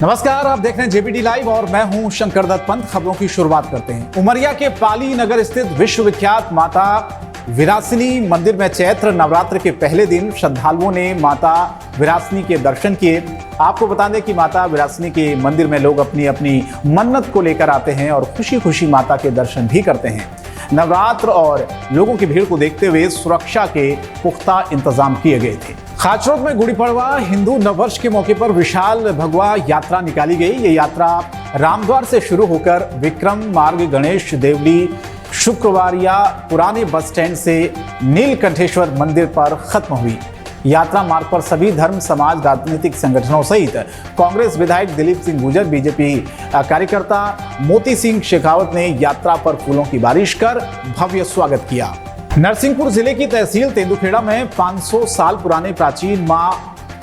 नमस्कार, आप देख रहे हैं जेबीटी लाइव और मैं हूं शंकर दत्त पंत। खबरों की शुरुआत करते हैं। उमरिया के पाली नगर स्थित विश्वविख्यात माता विरासिनी मंदिर में चैत्र नवरात्र के पहले दिन श्रद्धालुओं ने माता विरासिनी के दर्शन किए। आपको बता दें कि माता विरासिनी के मंदिर में लोग अपनी अपनी मन्नत को लेकर आते हैं और खुशी खुशी माता के दर्शन भी करते हैं। नवरात्र और लोगों की भीड़ को देखते हुए सुरक्षा के पुख्ता इंतजाम किए गए थे। खाचरोद में गुड़ी पड़वा हिंदू नववर्ष के मौके पर विशाल भगवा यात्रा निकाली गई। ये यात्रा रामद्वार से शुरू होकर विक्रम मार्ग, गणेश देवली, शुक्रवारिया, पुराने बस स्टैंड से नीलकंठेश्वर मंदिर पर खत्म हुई। यात्रा मार्ग पर सभी धर्म, समाज, राजनीतिक संगठनों सहित कांग्रेस विधायक दिलीप सिंह गुर्जर, बीजेपी कार्यकर्ता मोती सिंह शेखावत ने यात्रा पर फूलों की बारिश कर भव्य स्वागत किया। नरसिंहपुर जिले की तहसील तेंदुखेड़ा में 500 साल पुराने प्राचीन मां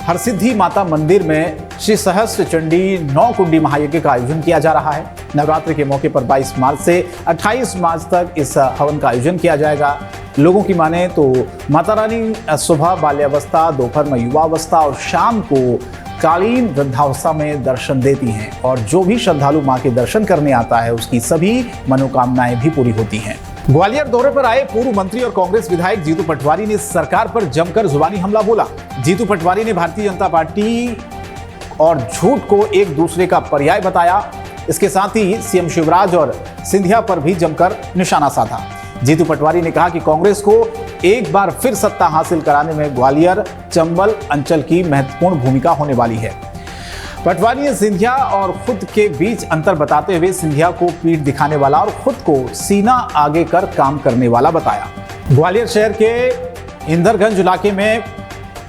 हरसिद्धि माता मंदिर में श्री सहस्त्र चंडी 9 कुंडी महायज्ञ का आयोजन किया जा रहा है। नवरात्रि के मौके पर 22 मार्च से 28 मार्च तक इस हवन का आयोजन किया जाएगा। लोगों की माने तो माता रानी सुबह बाल्यावस्था, दोपहर में युवावस्था और शाम को कालीन वृद्धावस्था में दर्शन देती हैं और जो भी श्रद्धालु मां के दर्शन करने आता है उसकी सभी मनोकामनाएं भी पूरी होती हैं। ग्वालियर दौरे पर आए पूर्व मंत्री और कांग्रेस विधायक जीतू पटवारी ने सरकार पर जमकर जुबानी हमला बोला। जीतू पटवारी ने भारतीय जनता पार्टी और झूठ को एक दूसरे का पर्याय बताया। इसके साथ ही सीएम शिवराज और सिंधिया पर भी जमकर निशाना साधा। जीतू पटवारी ने कहा कि कांग्रेस को एक बार फिर सत्ता हासिल कराने में ग्वालियर चंबल अंचल की महत्वपूर्ण भूमिका होने वाली है। पटवारी ने सिंधिया और खुद के बीच अंतर बताते हुए सिंधिया को पीठ दिखाने वाला और खुद को सीना आगे कर काम करने वाला बताया। ग्वालियर शहर के इंदरगंज इलाके में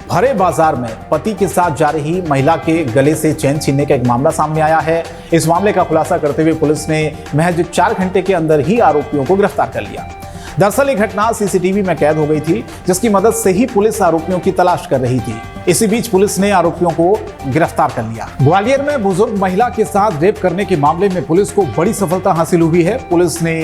भरे बाजार में पति के साथ जा रही महिला के गले से चेन छीनने का एक मामला सामने आया है। इस मामले का खुलासा करते हुए पुलिस ने महज 4 घंटे के अंदर ही आरोपियों को गिरफ्तार कर लिया। दरअसल ये घटना सीसीटीवी में कैद हो गई थी, जिसकी मदद से ही पुलिस आरोपियों की तलाश कर रही थी। इसी बीच पुलिस ने आरोपियों को गिरफ्तार कर लिया। ग्वालियर में बुजुर्ग महिला के साथ रेप करने के मामले में पुलिस को बड़ी सफलता हासिल हुई है। पुलिस ने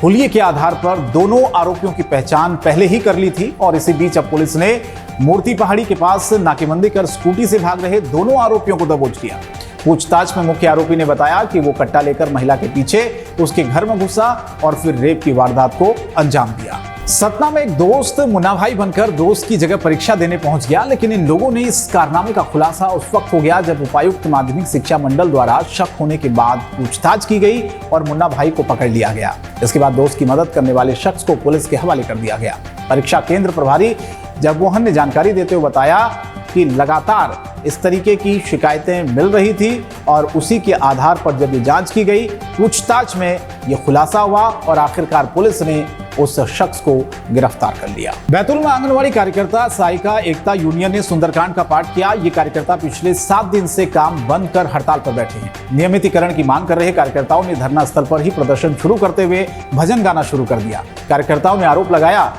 हुलिये के आधार पर दोनों आरोपियों की पहचान पहले ही कर ली थी और इसी बीच अब पुलिस ने मूर्ति पहाड़ी के पास नाकेबंदी कर स्कूटी से भाग रहे दोनों आरोपियों को दबोच लिया। पूछताछ में मुख्य आरोपी ने बताया कि वो कट्टा लेकर महिला के पीछे उसके घर में घुसा और फिर रेप की वारदात को अंजाम दिया। सतना में एक दोस्त मुन्ना भाई बनकर दोस्त की जगह परीक्षा देने पहुंच गया, लेकिन इन लोगों ने इस कारनामे का खुलासा उस वक्त हो गया जब उपायुक्त माध्यमिक शिक्षा मंडल द्वारा शक होने के बाद पूछताछ की गई और मुन्ना भाई को पकड़ लिया गया। इसके बाद दोस्त की मदद करने वाले शख्स को पुलिस के हवाले कर दिया गया। परीक्षा केंद्र प्रभारी जगमोहन ने जानकारी देते हुए बताया कि लगातार इस तरीके की शिकायतें मिल रही थी और उसी के आधार पर जब ये जांच की गई, पूछताछ में ये खुलासा हुआ और आखिरकार पुलिस ने उस शख्स को गिरफ्तार कर लिया। बैतूल में आंगनवाड़ी कार्यकर्ता सहायिका एकता यूनियन ने सुंदरकांड का पाठ किया। ये कार्यकर्ता पिछले 7 दिन से काम बंद कर हड़ताल पर बैठे हैं। नियमितीकरण की मांग कर रहे कार्यकर्ताओं ने धरना स्थल पर ही प्रदर्शन शुरू करते हुए भजन गाना शुरू कर दिया। कार्यकर्ताओं ने आरोप लगाया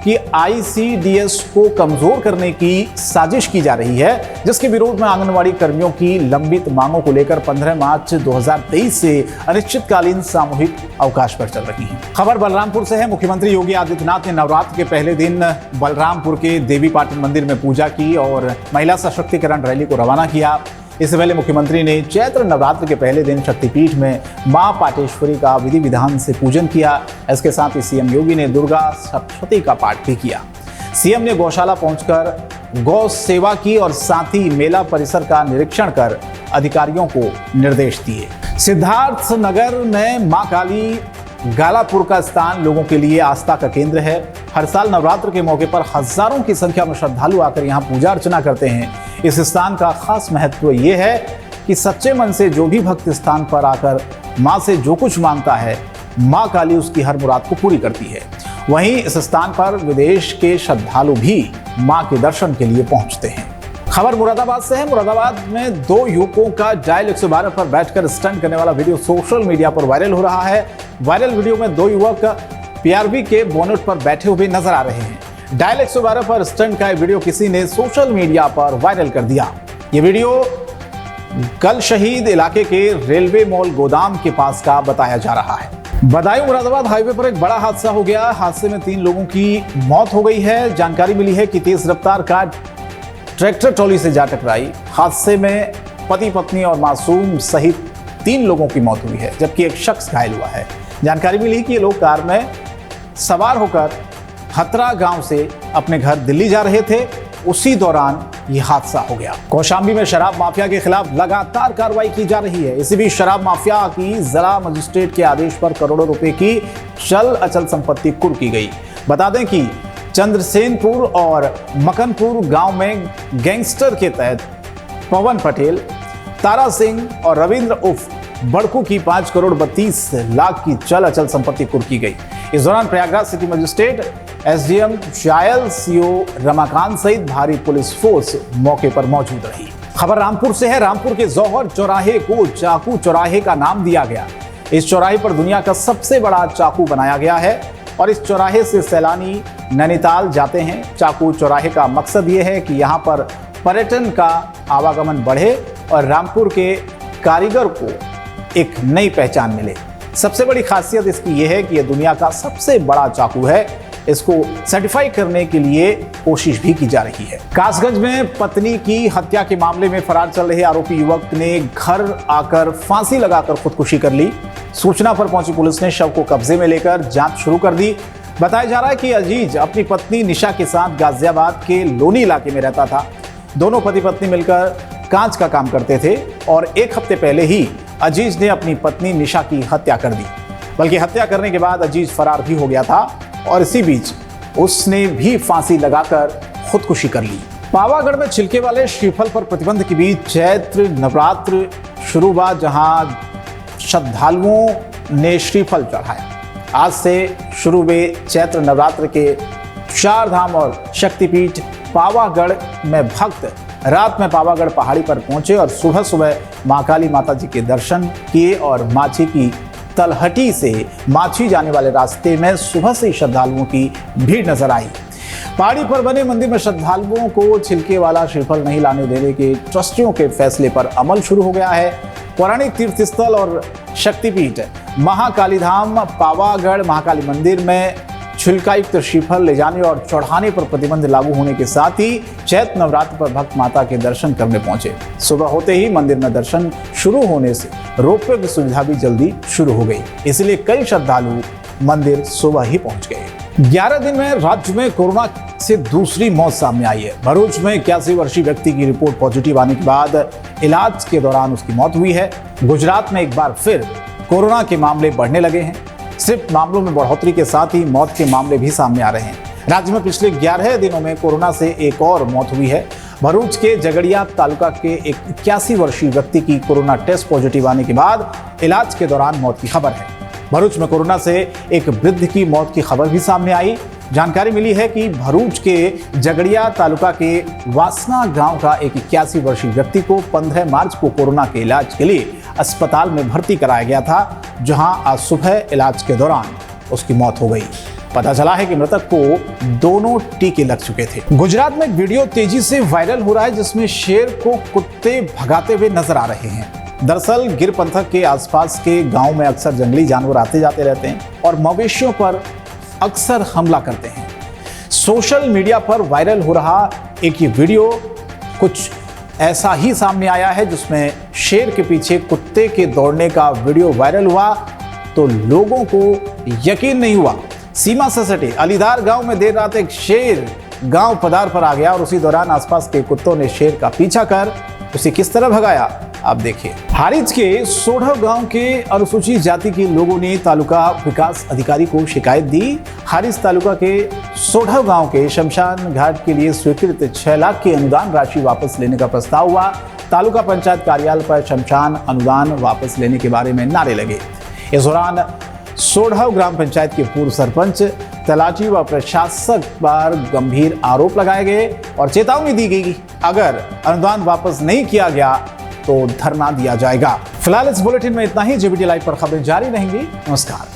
कि आईसीडीएस को कमजोर करने की साजिश की जा रही है, जिसके विरोध में आंगनवाड़ी कर्मियों की लंबित मांगों को लेकर 15 मार्च 2023 से अनिश्चितकालीन सामूहिक अवकाश पर चल रही है। खबर बलरामपुर से है। मुख्यमंत्री योगी आदित्यनाथ ने नवरात्र के पहले दिन बलरामपुर के देवी पाटन मंदिर में पूजा की और महिला सशक्तिकरण रैली को रवाना किया। इससे पहले मुख्यमंत्री ने चैत्र नवरात्र के पहले दिन शक्तिपीठ में मां पाटेश्वरी का विधि विधान से पूजन किया। इसके साथ ही सीएम योगी ने दुर्गा सप्तशती का पाठ भी किया। सीएम ने गौशाला पहुंचकर गौ सेवा की और साथ ही मेला परिसर का निरीक्षण कर अधिकारियों को निर्देश दिए। सिद्धार्थ नगर में मां काली गालापुर का स्थान लोगों के लिए आस्था का केंद्र है। हर साल नवरात्र के मौके पर हजारों की संख्या में श्रद्धालु आकर यहाँ पूजा अर्चना करते हैं। इस स्थान का खास महत्व ये है कि सच्चे मन से जो भी भक्त स्थान पर आकर मां से जो कुछ मांगता है, मां काली उसकी हर मुराद को पूरी करती है। वहीं इस स्थान पर विदेश के श्रद्धालु भी मां के दर्शन के लिए पहुंचते हैं। खबर मुरादाबाद से है। मुरादाबाद में 2 युवकों का डायल 112 पर बैठकर स्टंट करने वाला वीडियो सोशल मीडिया पर वायरल हो रहा है। वायरल वीडियो में 2 युवक पीआरवी के बोनेट पर बैठे हुए नजर आ रहे हैं। डायल 112 पर स्टंट का वीडियो किसी ने सोशल मीडिया पर वायरल कर दिया। ये वीडियो कल शहीद इलाके के रेलवे मॉल गोदाम के पास का बताया जा रहा है। बदायूं मुरादाबाद हाईवे पर एक बड़ा हादसा हो गया। हादसे में 3 लोगों की मौत हो गई है। जानकारी मिली है कि तेज रफ्तार कार ट्रैक्टर ट्रॉली से जा टकराई। हादसे में पति पत्नी और मासूम सहित 3 लोगों की मौत हुई है, जबकि एक शख्स घायल हुआ है। जानकारी मिली कि ये लोग कार में सवार होकर हतरा गांव से अपने घर दिल्ली जा रहे थे, उसी दौरान ये हादसा हो गया। कौशाम्बी में शराब माफिया के खिलाफ लगातार कार्रवाई की जा रही है। इसी बीच शराब माफिया की जिला मजिस्ट्रेट के आदेश पर करोड़ों रुपए की चल अचल संपत्ति कुर्क की गई। बता दें कि चंद्रसेनपुर और मकनपुर गांव में गैंगस्टर के तहत पवन पटेल, तारा सिंह और रविंद्र उर्फ बड़कू की 5 करोड़ 32 लाख की चल अचल संपत्ति कुर्क की गई। इस दौरान Prayagraj city magistrate, SDM Shayal, CO Ramakant सहित भारी पुलिस फोर्स मौके पर मौजूद रही। खबर रामपुर से है। रामपुर के जौहर चौराहे को चाकू चौराहे का नाम दिया गया। इस चौराहे पर दुनिया का सबसे बड़ा चाकू बनाया गया है और इस चौराहे से सैलानी नैनीताल जाते हैं। चाकू चौराहे का मकसद ये है कि यहाँ पर पर्यटन का आवागमन बढ़े और रामपुर के कारीगर को एक नई पहचान मिले। सबसे बड़ी खासियत इसकी यह है कि यह दुनिया का सबसे बड़ा चाकू है। इसको सर्टिफाई करने के लिए कोशिश भी की जा रही है। कासगंज में पत्नी की हत्या के मामले में फरार चल रहे आरोपी युवक ने घर आकर फांसी लगाकर खुदकुशी कर ली। सूचना पर पहुंची पुलिस ने शव को कब्जे में लेकर जांच शुरू कर दी। बताया जा रहा है कि अजीज अपनी पत्नी निशा के साथ गाजियाबाद के लोनी इलाके में रहता था। दोनों पति पत्नी मिलकर कांच का काम करते थे और 1 हफ्ते पहले ही अजीज ने अपनी पत्नी निशा की हत्या कर दी। बल्कि हत्या करने के बाद अजीज फरार भी हो गया था और इसी बीच उसने भी फांसी लगाकर खुदकुशी कर ली। पावागढ़ में छिलके वाले श्रीफल पर प्रतिबंध के बीच चैत्र नवरात्र शुरू हुआ, जहां श्रद्धालुओं ने श्रीफल चढ़ाया। आज से शुरू हुए चैत्र नवरात्र के 4 धाम और शक्तिपीठ पावागढ़ में भक्त रात में पावागढ़ पहाड़ी पर पहुंचे और सुबह सुबह मां काली माता जी के दर्शन किए और माछी की तलहटी से माछी जाने वाले रास्ते में सुबह से श्रद्धालुओं की भीड़ नजर आई। पहाड़ी पर बने मंदिर में श्रद्धालुओं को छिलके वाला श्रीफल नहीं लाने देने के ट्रस्टियों के फैसले पर अमल शुरू हो गया है। पौराणिक तीर्थ स्थल और शक्तिपीठ महाकाली धाम पावागढ़ महाकाली मंदिर में छिलकायुक्त श्रीफल ले जाने और चढ़ाने पर प्रतिबंध लागू होने के साथ ही चैत्र नवरात्र पर भक्त माता के दर्शन करने पहुंचे। सुबह होते ही मंदिर में दर्शन शुरू होने से रोपवे की सुविधा भी जल्दी शुरू हो गई, इसलिए कई श्रद्धालु मंदिर सुबह ही पहुंच गए। 11 दिन में राज्य में कोरोना से दूसरी मौत सामने आई है। भरूच में 81 वर्षीय व्यक्ति की रिपोर्ट पॉजिटिव आने के बाद इलाज के दौरान उसकी मौत हुई है। गुजरात में एक बार फिर कोरोना के मामले बढ़ने लगे हैं। सिर्फ मामलों में बढ़ोतरी के साथ ही मौत के मामले भी सामने आ रहे हैं। राज्य में पिछले 11 दिनों में कोरोना से एक और मौत हुई है। भरूच के झगड़िया तालुका के एक 81 वर्षीय व्यक्ति की कोरोना टेस्ट पॉजिटिव आने के बाद इलाज के दौरान मौत की खबर है। भरूच में कोरोना से एक वृद्ध की मौत की खबर भी सामने आई। जानकारी मिली है कि भरूच के झगड़िया तालुका के वासना गांव का एक 81 वर्षीय व्यक्ति को 15 मार्च को कोरोना के इलाज के लिए अस्पताल में भर्ती कराया गया था, जहां आज सुबह इलाज के दौरान उसकी मौत हो गई। पता चला है कि मृतक को दोनों टीके लग चुके थे। गुजरात में एक वीडियो तेजी से वायरल हो रहा है, जिसमें शेर को कुत्ते भगाते हुए नजर आ रहे हैं। दरअसल गिर पंथक के आसपास के गांव में अक्सर जंगली जानवर आते जाते रहते हैं और मवेशियों पर अक्सर हमला करते हैं। सोशल मीडिया पर वायरल हो रहा एक ये वीडियो कुछ ऐसा ही सामने आया है, जिसमें शेर के पीछे कुत्ते के दौड़ने का वीडियो वायरल हुआ तो लोगों को यकीन नहीं हुआ। सीमा से सटे अलीदार गांव में देर रात एक शेर गांव पधार पर आ गया और उसी दौरान आसपास के कुत्तों ने शेर का पीछा कर उसे किस तरह भगाया, आप देखिए। हारिज के सोढ़व गांव के अनुसूचित जाति के लोगों ने तालुका विकास अधिकारी को शिकायत दी। हारिज तालुका के सोढ़व गांव के शमशान घाट के लिए स्वीकृत 6 लाख की अनुदान राशि वापस लेने का प्रस्ताव हुआ। तालुका पंचायत कार्यालय पर शमशान अनुदान वापस लेने के बारे में नारे लगे। इस दौरान सोढ़व ग्राम पंचायत के पूर्व सरपंच, तलाटी व प्रशासक पर गंभीर आरोप लगाए गए और चेतावनी दी गई, अगर अनुदान वापस नहीं किया गया तो धरना दिया जाएगा। फिलहाल इस बुलेटिन में इतना ही। जेबीटी लाइव पर खबरें जारी रहेंगी। नमस्कार।